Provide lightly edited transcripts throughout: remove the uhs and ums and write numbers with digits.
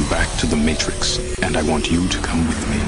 going back to the Matrix, and I want you to come with me.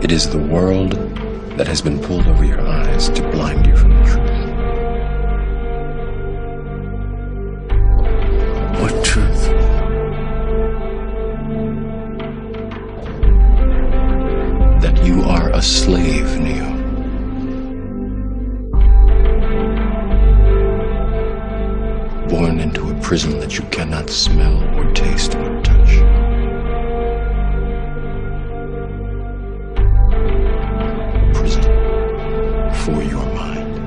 It is the world that has been pulled over your eyes to blind you from the truth. What truth? That you are a slave, Neo. Born into a prison that you cannot smell or taste or touch. For your mind.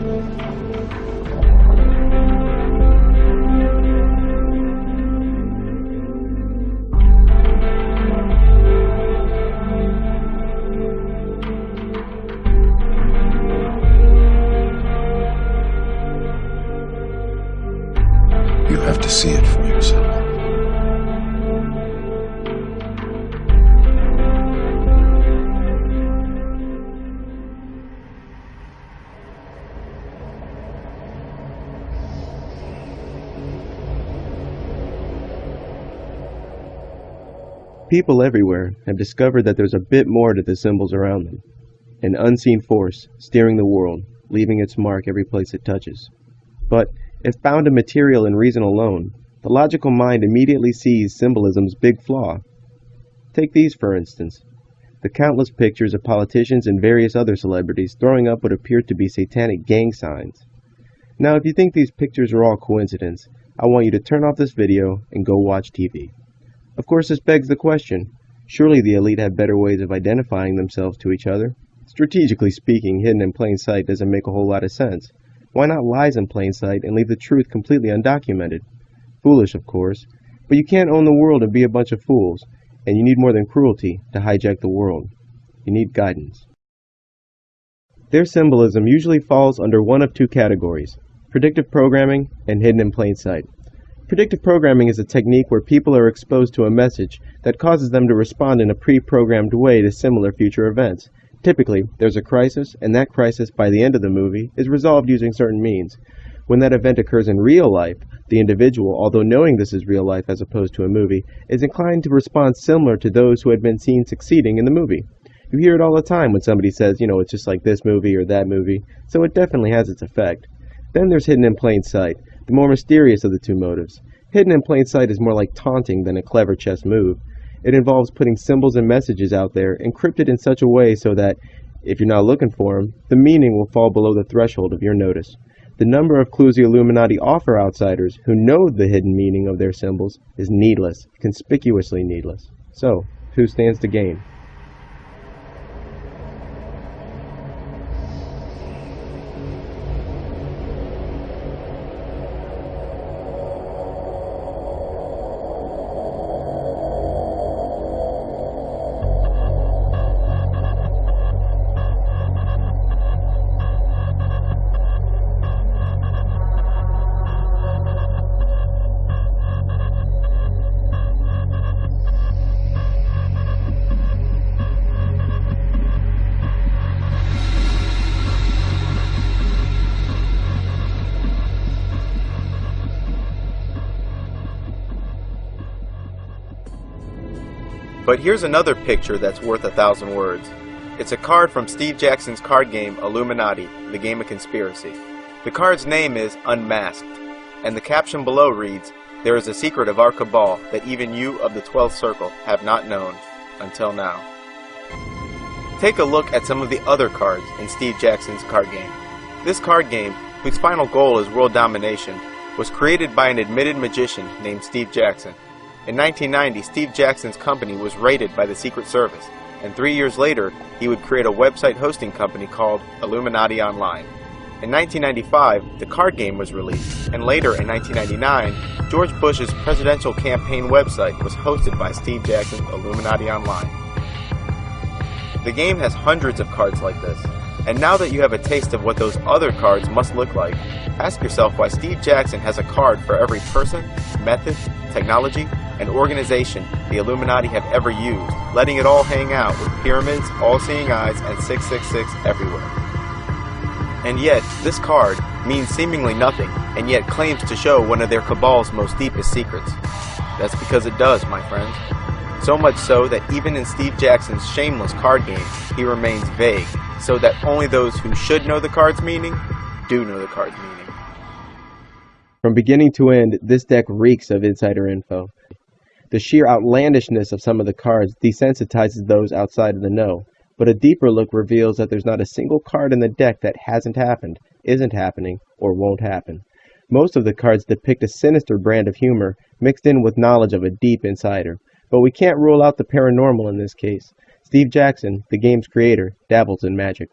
You have to see it for yourself. People everywhere have discovered that there's a bit more to the symbols around them. An unseen force steering the world, leaving its mark every place it touches. But, if bound to material and reason alone, the logical mind immediately sees symbolism's big flaw. Take these, for instance. The countless pictures of politicians and various other celebrities throwing up what appear to be satanic gang signs. Now, if you think these pictures are all coincidence, I want you to turn off this video and go watch TV. Of course, this begs the question, surely the elite have better ways of identifying themselves to each other? Strategically speaking, hidden in plain sight doesn't make a whole lot of sense. Why not lies in plain sight and leave the truth completely undocumented? Foolish, of course, but you can't own the world and be a bunch of fools, and you need more than cruelty to hijack the world. You need guidance. Their symbolism usually falls under one of two categories: predictive programming and hidden in plain sight. Predictive programming is a technique where people are exposed to a message that causes them to respond in a pre-programmed way to similar future events. Typically, there's a crisis, and that crisis, by the end of the movie, is resolved using certain means. When that event occurs in real life, the individual, although knowing this is real life as opposed to a movie, is inclined to respond similar to those who had been seen succeeding in the movie. You hear it all the time when somebody says, it's just like this movie or that movie, so it definitely has its effect. Then there's hidden in plain sight, the more mysterious of the two motives. Hidden in plain sight is more like taunting than a clever chess move. It involves putting symbols and messages out there, encrypted in such a way so that, if you're not looking for them, the meaning will fall below the threshold of your notice. The number of clues the Illuminati offer outsiders who know the hidden meaning of their symbols is needless, conspicuously needless. So, who stands to gain? But here's another picture that's worth 1,000 words. It's a card from Steve Jackson's card game Illuminati, the game of conspiracy. The card's name is Unmasked, and the caption below reads, "There is a secret of our cabal that even you of the 12th Circle have not known until now." Take a look at some of the other cards in Steve Jackson's card game. This card game, whose final goal is world domination, was created by an admitted magician named Steve Jackson. In 1990, Steve Jackson's company was raided by the Secret Service, and 3 years later, he would create a website hosting company called Illuminati Online. In 1995, the card game was released, and later in 1999, George Bush's presidential campaign website was hosted by Steve Jackson's Illuminati Online. The game has hundreds of cards like this, and now that you have a taste of what those other cards must look like, ask yourself why Steve Jackson has a card for every person, method, technology, and organization the Illuminati have ever used, letting it all hang out with pyramids, all-seeing eyes, and 666 everywhere. And yet, this card means seemingly nothing, and yet claims to show one of their cabal's most deepest secrets. That's because it does, my friends. So much so that even in Steve Jackson's shameless card game, he remains vague, so that only those who should know the card's meaning do know the card's meaning. From beginning to end, this deck reeks of insider info. The sheer outlandishness of some of the cards desensitizes those outside of the know, but a deeper look reveals that there's not a single card in the deck that hasn't happened, isn't happening, or won't happen. Most of the cards depict a sinister brand of humor mixed in with knowledge of a deep insider, but we can't rule out the paranormal in this case. Steve Jackson, the game's creator, dabbles in magic.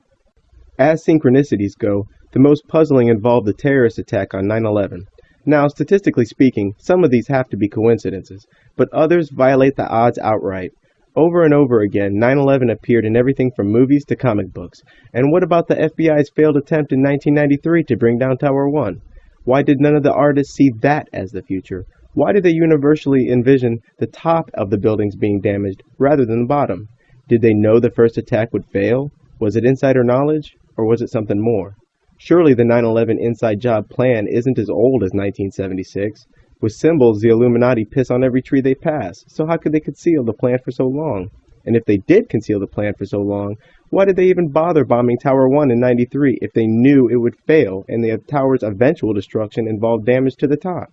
As synchronicities go, the most puzzling involve the terrorist attack on 9/11. Now, statistically speaking, some of these have to be coincidences, but others violate the odds outright. Over and over again, 9/11 appeared in everything from movies to comic books. And what about the FBI's failed attempt in 1993 to bring down Tower 1? Why did none of the artists see that as the future? Why did they universally envision the top of the buildings being damaged rather than the bottom? Did they know the first attack would fail? Was it insider knowledge? Or was it something more? Surely the 9/11 inside job plan isn't as old as 1976. With symbols, the Illuminati piss on every tree they pass, so how could they conceal the plan for so long? And if they did conceal the plan for so long, why did they even bother bombing Tower 1 in 93 if they knew it would fail and the tower's eventual destruction involved damage to the top?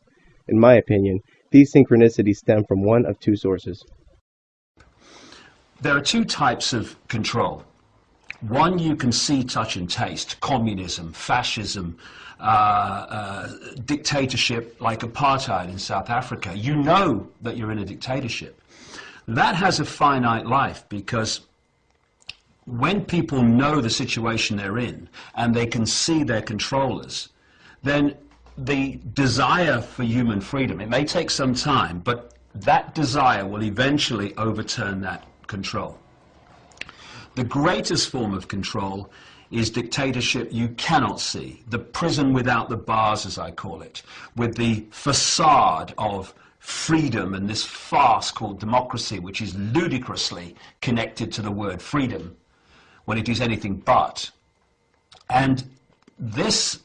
In my opinion, these synchronicities stem from one of two sources. There are two types of control. One you can see, touch, and taste: communism, fascism, dictatorship like apartheid in South Africa. You know that you're in a dictatorship. That has a finite life, because when people know the situation they're in and they can see their controllers, then the desire for human freedom, it may take some time, but that desire will eventually overturn that control. The greatest form of control is dictatorship you cannot see, the prison without the bars, as I call it, with the facade of freedom and this farce called democracy, which is ludicrously connected to the word freedom when it is anything but. And this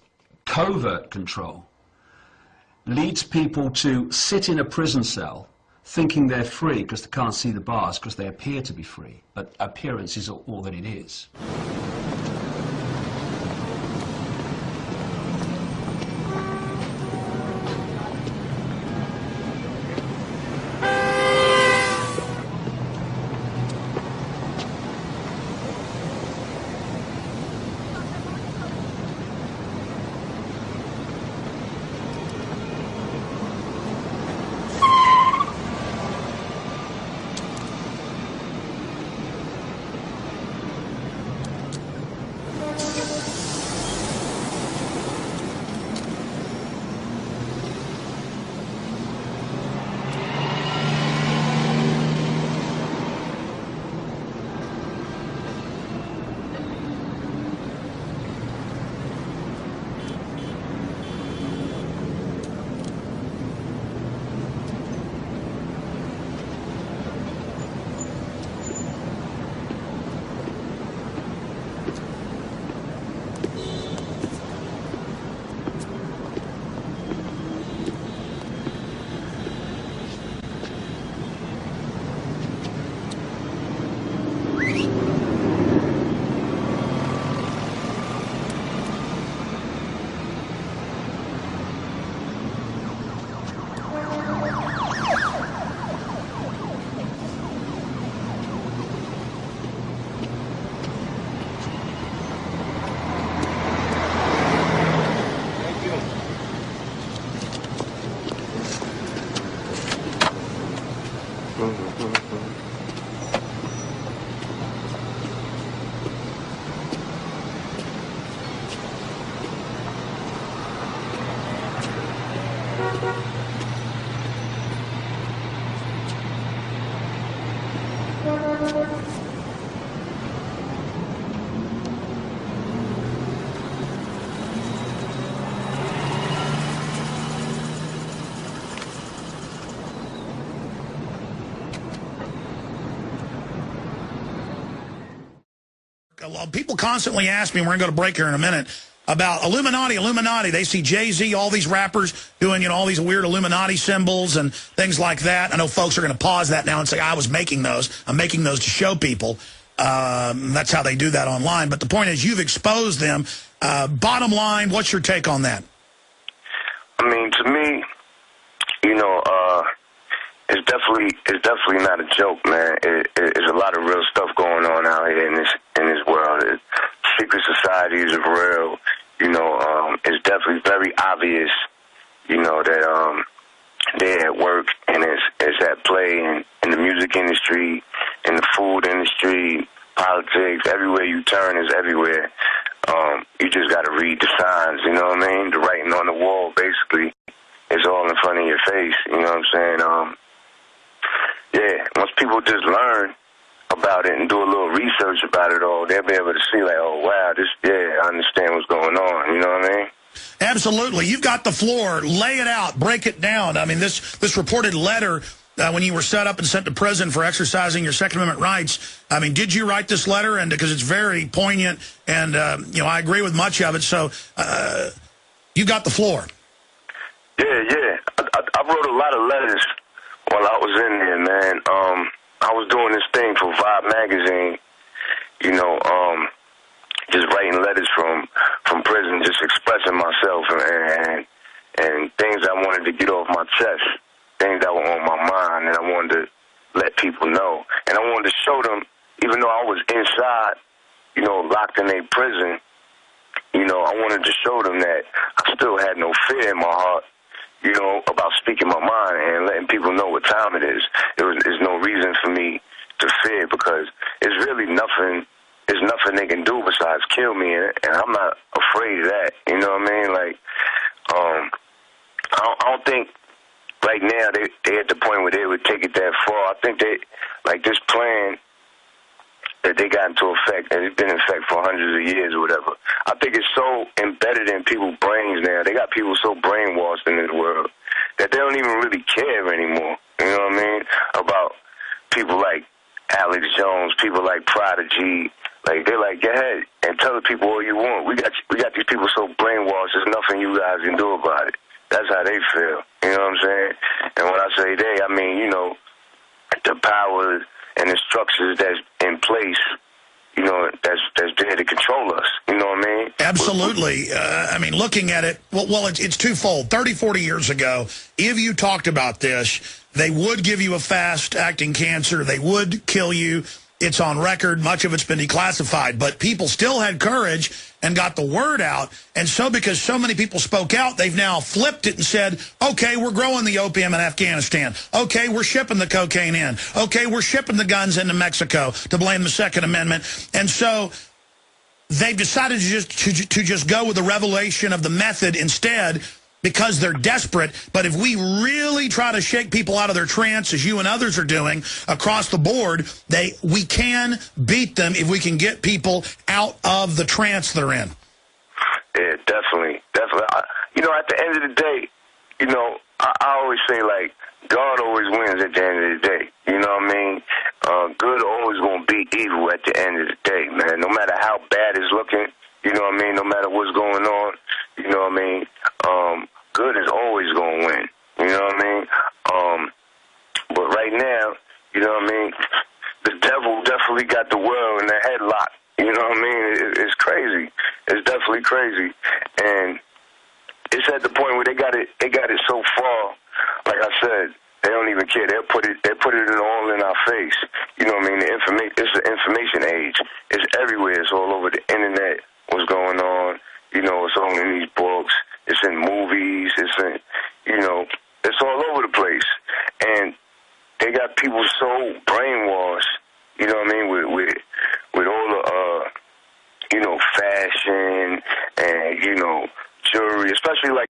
covert control leads people to sit in a prison cell thinking they're free because they can't see the bars, because they appear to be free. But appearance is all that it is. People constantly ask me, and we're going to go to break here in a minute, about Illuminati. They see Jay-Z, all these rappers doing, all these weird Illuminati symbols and things like that. I know folks are going to pause that now and say, I was making those. I'm making those to show people. That's how they do that online. But the point is, you've exposed them. Bottom line, what's your take on that? I mean, to me, it's definitely not a joke, man. It's a lot of real stuff going on out here in this world. Secret societies are real. It's definitely very obvious, that they're at work and it's at play in the music industry, in the food industry, politics. Everywhere you turn is everywhere. You just got to read the signs. You know what I mean? The writing on the wall, basically, is all in front of your face. You know what I'm saying? Yeah, once people just learn about it and do a little research about it all, they'll be able to see, like, oh, wow, I understand what's going on. You know what I mean? Absolutely. You've got the floor. Lay it out. Break it down. I mean, this reported letter, when you were set up and sent to prison for exercising your Second Amendment rights, I mean, did you write this letter? And because it's very poignant, and, I agree with much of it. So you got the floor. Yeah. I wrote a lot of letters while I was in there, man. I was doing this thing for Vibe magazine, just writing letters from prison, just expressing myself and things I wanted to get off my chest, things that were on my mind, and I wanted to let people know. And I wanted to show them, even though I was inside, locked in a prison, I wanted to show them that I still had no fear in my heart, about speaking my mind and letting people know what time it is. There's no reason for me to fear, because it's really nothing. There's nothing they can do besides kill me, and I'm not afraid of that. You know what I mean? Like, I don't think right now they at the point where they would take it that far. I think this plan that they got into effect, and it's been in effect for hundreds of years or whatever, I think it's so embedded in people's brains now. They got people so brainwashed in this world that they don't even really care anymore. You know what I mean? About people like Alex Jones, people like Prodigy. Like, they're like, go ahead and tell the people all you want. We got these people so brainwashed, there's nothing you guys can do about it. That's how they feel. You know what I'm saying? And when I say they, I mean, the power and the structures that's in place, that's there to control us. You know what I mean? Absolutely. I mean, looking at it, well, it's twofold. 30, 40 years ago, if you talked about this, they would give you a fast-acting cancer. They would kill you. It's on record. Much of it's been declassified. But people still had courage and got the word out. And so because so many people spoke out, they've now flipped it and said, okay, we're growing the opium in Afghanistan. Okay, we're shipping the cocaine in. Okay, we're shipping the guns into Mexico to blame the Second Amendment. And so they've decided to just go with the revelation of the method instead, because they're desperate. But if we really try to shake people out of their trance, as you and others are doing across the board, we can beat them if we can get people out of the trance they're in. Yeah, definitely. At the end of the day, I always say, like, God always wins at the end of the day. You know what I mean? Good always going to beat evil at the end of the day, man. No matter how bad it's looking, you know what I mean? No matter what's going on, you know what I mean? Good is always going to win. You know what I mean? But right now, you know what I mean? The devil definitely got the world in the headlock. You know what I mean? It's crazy. It's definitely crazy. And it's at the point where they got it so far, like I said, they don't even care. They put it all in our face. You know what I mean? It's the information age. It's everywhere. It's all over the internet. What's going on? It's all in these books. It's in movies. It's in, it's all over the place. And they got people so brainwashed, you know what I mean, with all the, fashion and, jewelry, especially like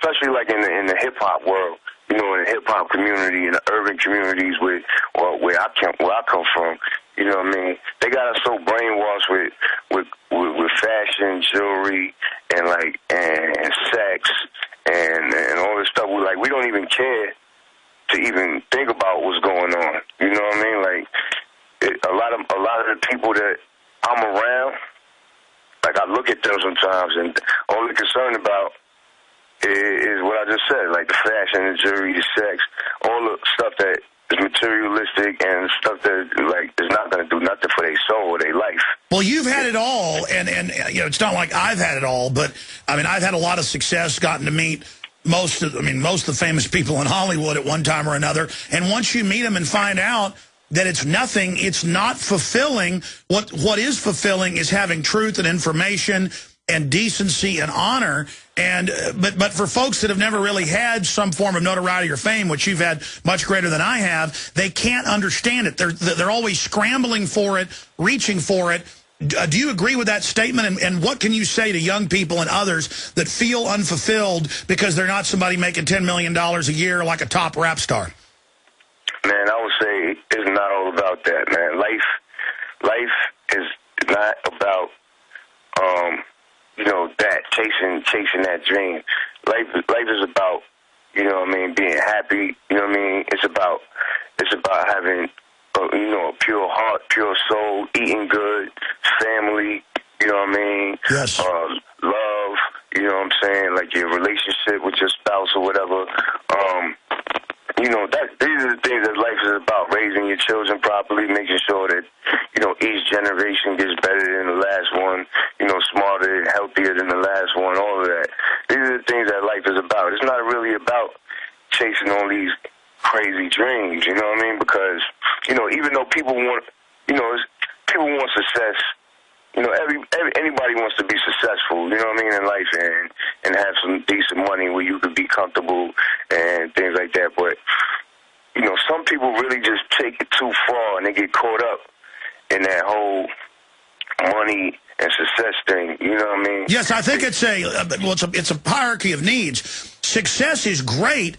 especially like in the hip hop world, you know, in the hip hop community, in the urban communities where I come from, you know what I mean? They got us so brainwashed with fashion, jewelry, and sex and all this stuff. We don't even care to even think about what's going on. You know what I mean? Like a lot of the people that I'm around, like I look at them sometimes, and all they're concerned about is what I just said, like the fashion, the jewelry, the sex, all the stuff that is materialistic and stuff that like is not going to do nothing for their soul or their life. Well, you've had it all, and you know, it's not like I've had it all, but I mean, I've had a lot of success, gotten to meet most of the famous people in Hollywood at one time or another, and once you meet them and find out that it's nothing, it's not fulfilling. What is fulfilling is having truth and information and decency and honor. And but for folks that have never really had some form of notoriety or fame, which you've had much greater than I have, they can't understand it. They're always scrambling for it, reaching for it. Do you agree with that statement? And what can you say to young people and others that feel unfulfilled because they're not somebody making $10 million a year like a top rap star? Man, I would say it's not all about that, man. Life is not about, you know, that chasing that dream. Life is about, you know what I mean, being happy. You know what I mean? It's about having, you know, a pure heart, pure soul, eating good, family. You know what I mean? Yes. Love. You know what I'm saying? Like your relationship with your spouse or whatever. You know, these are the things that life is about, raising your children properly, making sure that, you know, each generation gets better than the last one, you know, smarter and healthier than the last one, all of that. These are the things that life is about. It's not really about chasing all these crazy dreams, you know what I mean? Because, you know, even though people want, you know, people want success, you know, anybody wants to be successful, you know what I mean, in life and have some decent money where you could be comfortable and things like that. But, you know, some people really just take it too far and they get caught up in that whole money and success thing, you know what I mean? Yes, I think it's a hierarchy of needs. Success is great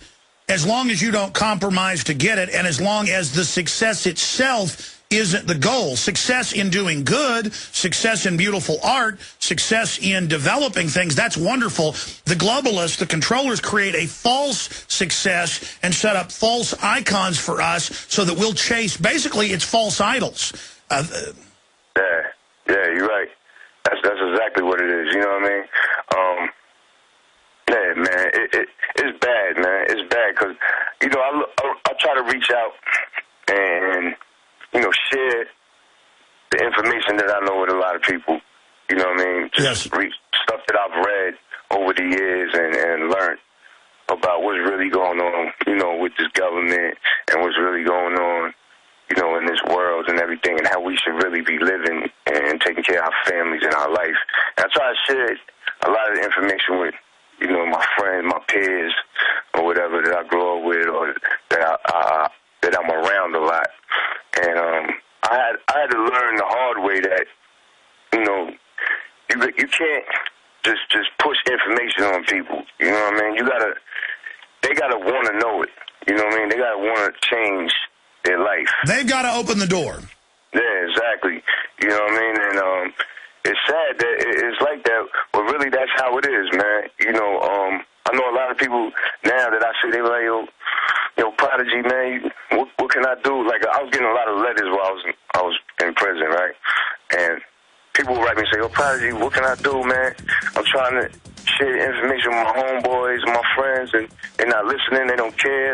as long as you don't compromise to get it, and as long as the success itself isn't the goal. Success in doing good, success in beautiful art, success in developing things, that's wonderful. The globalists, the controllers, create a false success and set up false icons for us so that we'll chase, basically, it's false idols. Yeah, you're right. That's exactly what it is, you know what I mean? Yeah, man, it's bad, man. It's bad because, you know, I try to reach out and, you know, share the information that I know with a lot of people. You know what I mean? Just stuff that I've read over the years and learned about what's really going on, you know, with this government and what's really going on, you know, in this world and everything, and how we should really be living and taking care of our families and our life. And I try to share a lot of the information with, you know, my friends, my peers, or whatever that I grew up with or that I'm around a lot. And I had to learn the hard way that, you know, you can't just push information on people. You know what I mean? They gotta want to know it. You know what I mean? They gotta want to change their life. They've got to open the door. Yeah, exactly. You know what I mean? And it's sad that it's like that, but really that's how it is, man. You know, I know a lot of people now that I see, they were like, yo, Prodigy, man, what can I do? Like, I was getting a lot of letters while I was in prison, right? And people would write me and say, yo, Prodigy, what can I do, man? I'm trying to share information with my homeboys, my friends, and they're not listening, they don't care,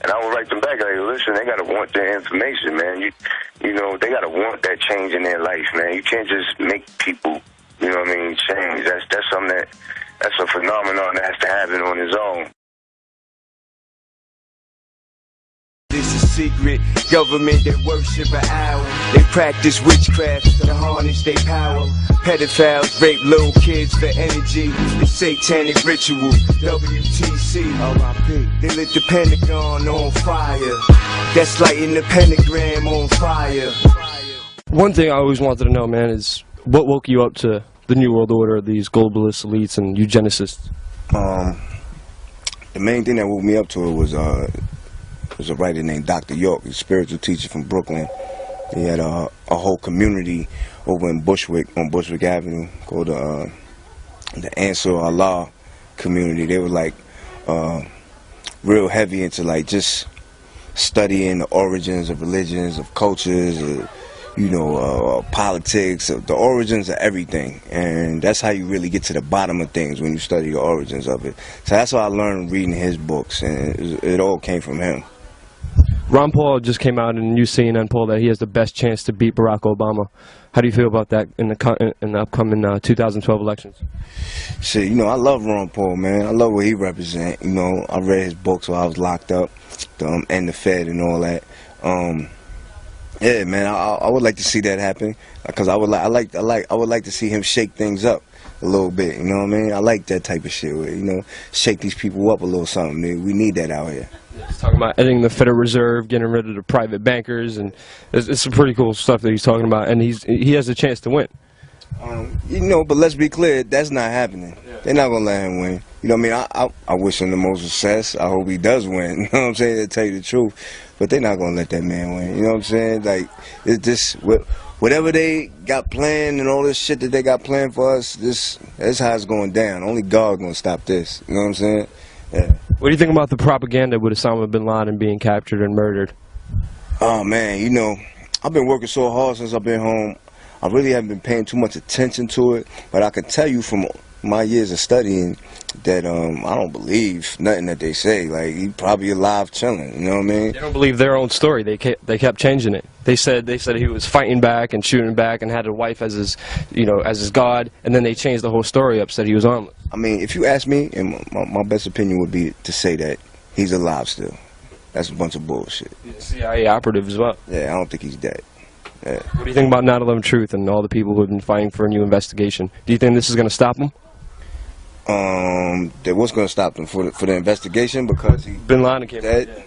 And I would write them back, like, listen, they got to want their information, man. You know, they got to want that change in their life, man. You can't just make people, you know what I mean, change. That's something that's a phenomenon that has to happen on its own. This is secret government that worship an owl. They practice witchcraft to harness their power. Pedophiles rape little kids for energy. It's satanic ritual. WTC, R.I.P. They lit the Pentagon on fire. That's lighting the pentagram on fire. One thing I always wanted to know, man, is what woke you up to the New World Order, these globalist elites and eugenicists? The main thing that woke me up to it was a writer named Dr. York, a spiritual teacher from Brooklyn. He had a whole community over in Bushwick, on Bushwick Avenue, called the Answer Allah community. They were like real heavy into like just studying the origins of religions, of cultures, politics, the origins of everything. And that's how you really get to the bottom of things, when you study the origins of it. So that's what I learned reading his books, and it all came from him. Ron Paul just came out in a new CNN poll that he has the best chance to beat Barack Obama. How do you feel about that in the upcoming 2012 elections? Shit, I love Ron Paul, man. I love what he represents. I read his books while I was locked up, and the Fed and all that. Yeah, man, I would like to see that happen, because I would like to see him shake things up a little bit. You know what I mean? I like that type of shit. Where, shake these people up a little something. Man. We need that out here. He's talking about ending the Federal Reserve, getting rid of the private bankers, and it's some pretty cool stuff that he's talking about. And he has a chance to win. But let's be clear, that's not happening. Yeah. They're not gonna let him win. You know what I mean? I wish him the most success. I hope he does win. You know what I'm saying? To tell you the truth, but they're not gonna let that man win. You know what I'm saying? Like, it's just whatever they got planned and all this shit that they got planned for us. That's how it's going down. Only God gonna stop this. You know what I'm saying? Yeah. What do you think about the propaganda with Osama bin Laden being captured and murdered? Oh man, I've been working so hard since I've been home. I really haven't been paying too much attention to it, but I can tell you from my years of studying that I don't believe nothing that they say. Like, he probably alive chilling. You know what I mean? They don't believe their own story. They kept changing it. They said he was fighting back and shooting back and had a wife as his god, and then they changed the whole story up, said he was harmless. I mean, if you ask me, and my best opinion would be to say that he's alive still. That's a bunch of bullshit. He's a CIA operative as well. Yeah, I don't think he's dead. Yeah. What do you think about 9/11 Truth and all the people who have been fighting for a new investigation? Do you think this is going to stop them? That was going to stop them for the investigation because bin Laden came dead. Yeah.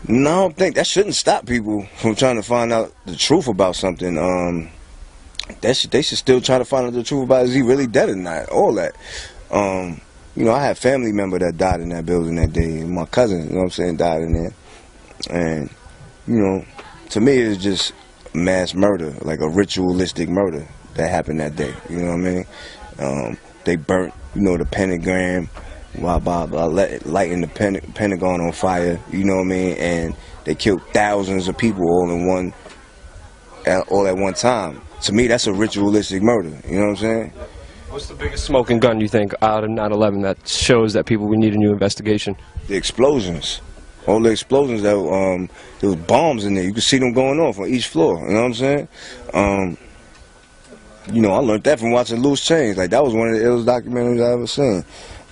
No, I don't think that shouldn't stop people from trying to find out the truth about something. They should still try to find out the truth about, is he really dead or not? All that. I had a family member that died in that building that day. My cousin, died in there. And, to me, it's just mass murder, like a ritualistic murder that happened that day. You know what I mean? They burnt, the pentagram while lighting the Pentagon on fire. You know what I mean? And they killed thousands of people all at one time. To me, that's a ritualistic murder. You know what I'm saying? What's the biggest smoking gun you think out of 9/11 that shows that we need a new investigation? The explosions. All the explosions that there was bombs in there. You could see them going off on each floor. You know what I'm saying? I learned that from watching Loose Change. Like, that was one of the illest documentaries I ever seen.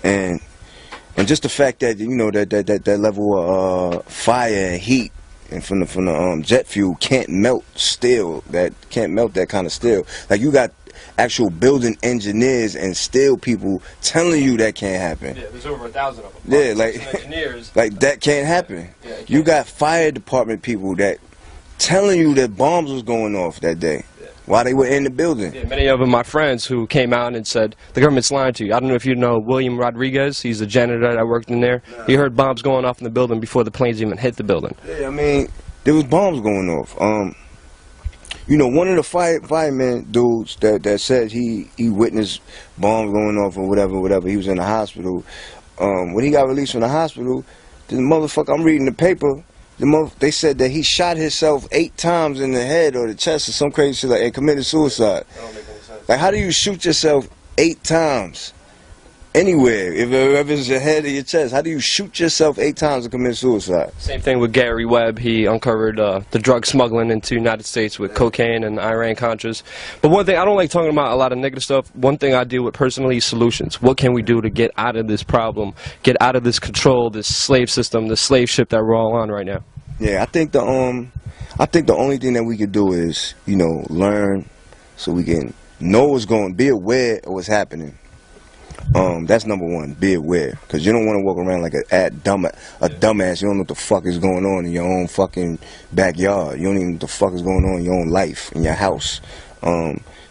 And just the fact that that level of fire and heat and from the jet fuel can't melt steel. That can't melt that kind of steel. Like, you got actual building engineers and steel people telling you that can't happen. Yeah, there's over 1,000 of them. Yeah, like that can't happen. Yeah, you got fire department people that telling you that bombs was going off that day while they were in the building. Yeah, many of them my friends who came out and said the government's lying to you. I don't know if you know William Rodriguez. He's a janitor that worked in there. Nah. He heard bombs going off in the building before the planes even hit the building. Yeah, I mean, there was bombs going off. One of the fireman dudes that said he witnessed bombs going off or whatever, he was in the hospital. When he got released from the hospital, the motherfucker, I'm reading the paper, they said that he shot himself 8 times in the head or the chest or some crazy shit and committed suicide. That don't make any sense. Like, how do you shoot yourself 8 times? Anywhere, if it's your head or your chest, how do you shoot yourself 8 times and commit suicide? Same thing with Gary Webb. He uncovered the drug smuggling into the United States with cocaine and Iran-Contras. But one thing, I don't like talking about a lot of negative stuff. One thing I deal with personally is solutions. What can we do to get out of this problem, get out of this control, this slave system, this slave ship that we're all on right now? Yeah, I think the only thing that we can do is, learn so we can know what's going, be aware of what's happening. That's number one. Be aware, because you don't want to walk around like a dumbass. You don't know what the fuck is going on in your own fucking backyard. You don't even know what the fuck is going on in your own life, in your house.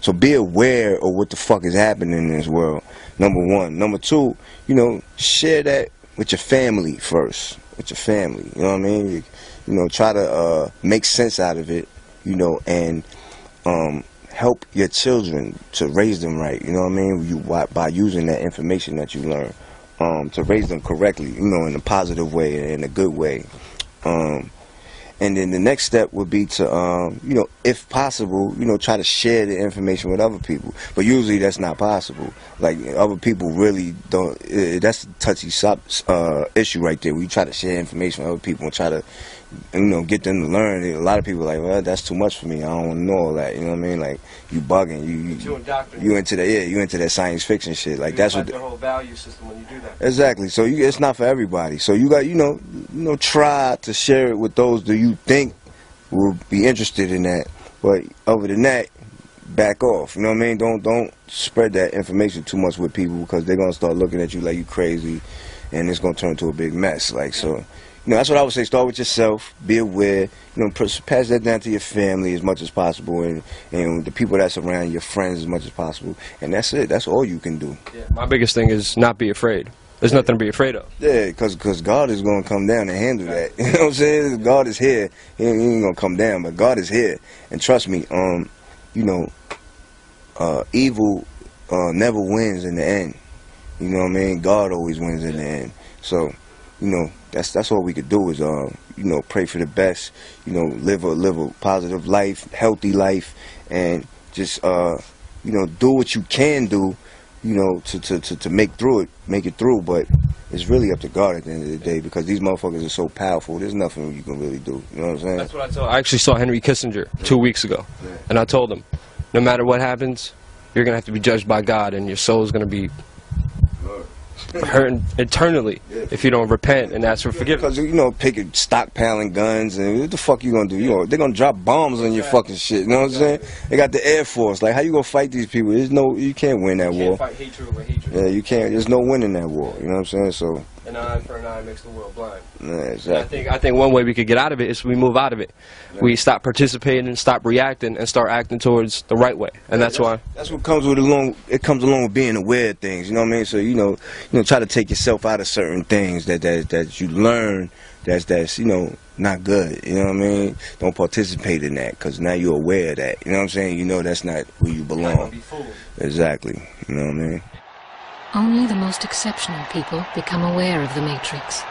So be aware of what the fuck is happening in this world, number one. Number two, you know, share that with your family first, with your family, you know what I mean? You know, try to make sense out of it, you know, and help your children to raise them right, you know what I mean? By using that information that you learn, to raise them correctly, you know, in a positive way, in a good way. And then the next step would be to, you know, if possible, you know, try to share the information with other people. But usually that's not possible. Like, other people really don't, that's a touchy issue right there. We try to share information with other people and try to, you know, get them to learn. A lot of people are like, well, that's too much for me. I don't want to know all that. You know what I mean? Like, you bugging. You into that, you into that science fiction shit. Like, that's what their whole value system when you do that. Exactly. So it's not for everybody. So you got, you know, try to share it with those that you think will be interested in that. But other than that, back off. You know what I mean? Don't spread that information too much with people, because they're gonna start looking at you like you crazy, and it's gonna turn into a big mess. Like, so. You know, that's what I would say. Start with yourself. Be aware. You know, pass that down to your family as much as possible, and the people that's around, your friends, as much as possible. And that's it. That's all you can do. Yeah, my biggest thing is not be afraid. There's nothing to be afraid of. Yeah, because God is going to come down and handle that. You know what I'm saying? God is here. He ain't going to come down, but God is here. And trust me, you know, evil never wins in the end. You know what I mean? God always wins in the end. So, you know, that's all we could do is, you know, pray for the best, you know, live a positive life, healthy life, and just, you know, do what you can do, you know, to make it through. But it's really up to God at the end of the day, because these motherfuckers are so powerful. There's nothing you can really do. You know what I'm saying? That's what I told. I actually saw Henry Kissinger 2 weeks ago, and I told him, no matter what happens, you're gonna have to be judged by God, and your soul's gonna be hurting eternally if you don't repent and ask for forgiveness. Because, you know, picking stockpiling guns, and what the fuck you gonna do? You know, they're gonna drop bombs on your fucking shit. You know what I'm saying? They got the Air Force. Like, how you gonna fight these people? You can't win that war. You can't fight hatred over hatred. Yeah, you can't. There's no winning that war. You know what I'm saying? So. An eye for an eye makes the world blind. Yeah, exactly. I think one way we could get out of it is we move out of it. Yeah. We stop participating, stop reacting, and start acting towards the right way. And that's why. That's what comes with it comes along with being aware of things. You know what I mean? So you know, try to take yourself out of certain things that you learn that's you know, not good. You know what I mean? Don't participate in that, because now you're aware of that. You know what I'm saying? You know that's not where you belong. Not be fooled. Exactly. You know what I mean? Only the most exceptional people become aware of the Matrix.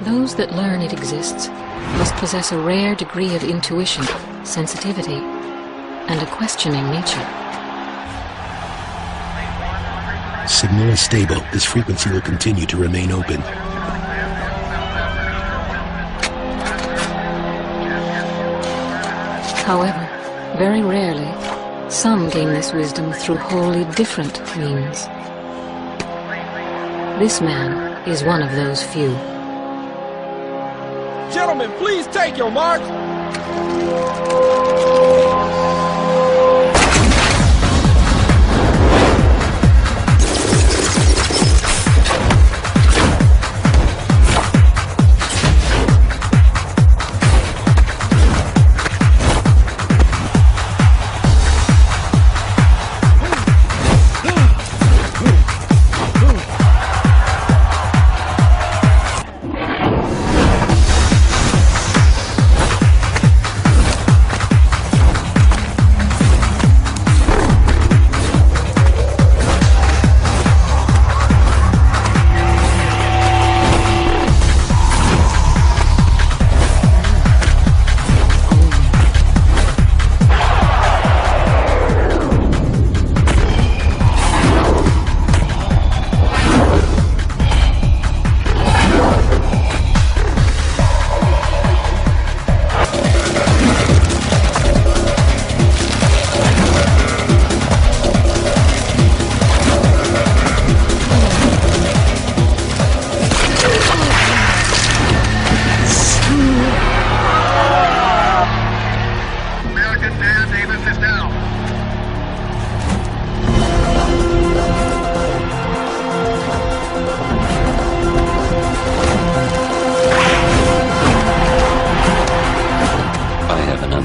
Those that learn it exists must possess a rare degree of intuition, sensitivity, and a questioning nature. Signal is stable. This frequency will continue to remain open. However, very rarely, some gain this wisdom through wholly different means. This man is one of those few. Gentlemen, please take your marks.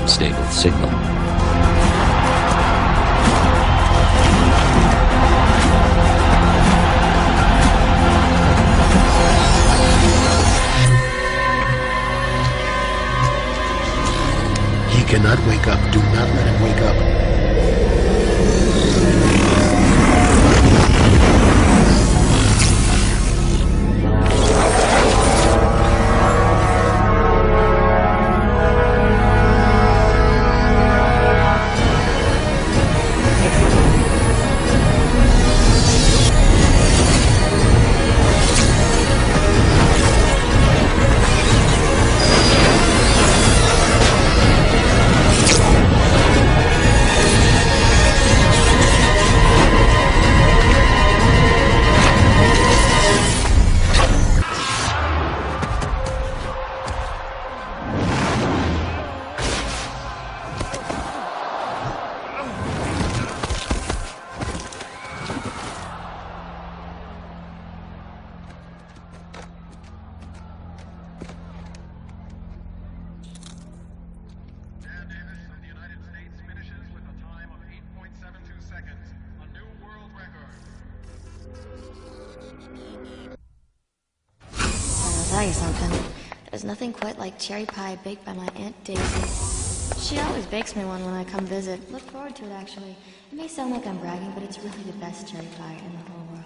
Stable signal. tell you something. There's nothing quite like cherry pie baked by my Aunt Daisy. She always bakes me one when I come visit. Look forward to it, actually. It may sound like I'm bragging, but it's really the best cherry pie in the whole world.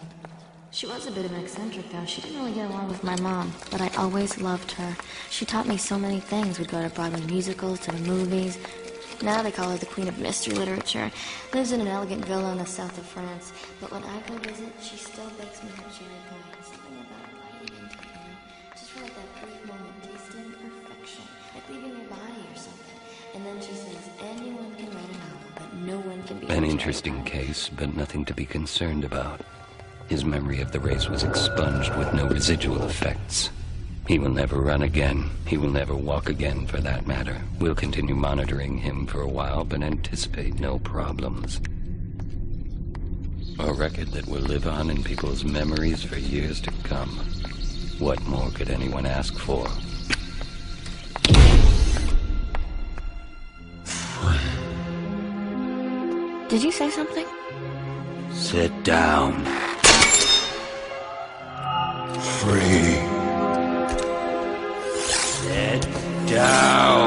She was a bit of an eccentric, though. She didn't really get along with my mom, but I always loved her. She taught me so many things. We'd go to Broadway musicals, to the movies. Now they call her the queen of mystery literature. Lives in an elegant villa in the south of France. But when I go visit, she still bakes me her cherry pie. Something about biting into it, you know? Just for like that brief moment, tasting perfection. Like leaving your body or something. And then she says, anyone can write a novel, but no one can be An interesting case, but nothing to be concerned about. His memory of the race was expunged with no residual effects. He will never run again. He will never walk again, for that matter. We'll continue monitoring him for a while, but anticipate no problems. A record that will live on in people's memories for years to come. What more could anyone ask for? Did you say something? Sit down. Free. Sit down.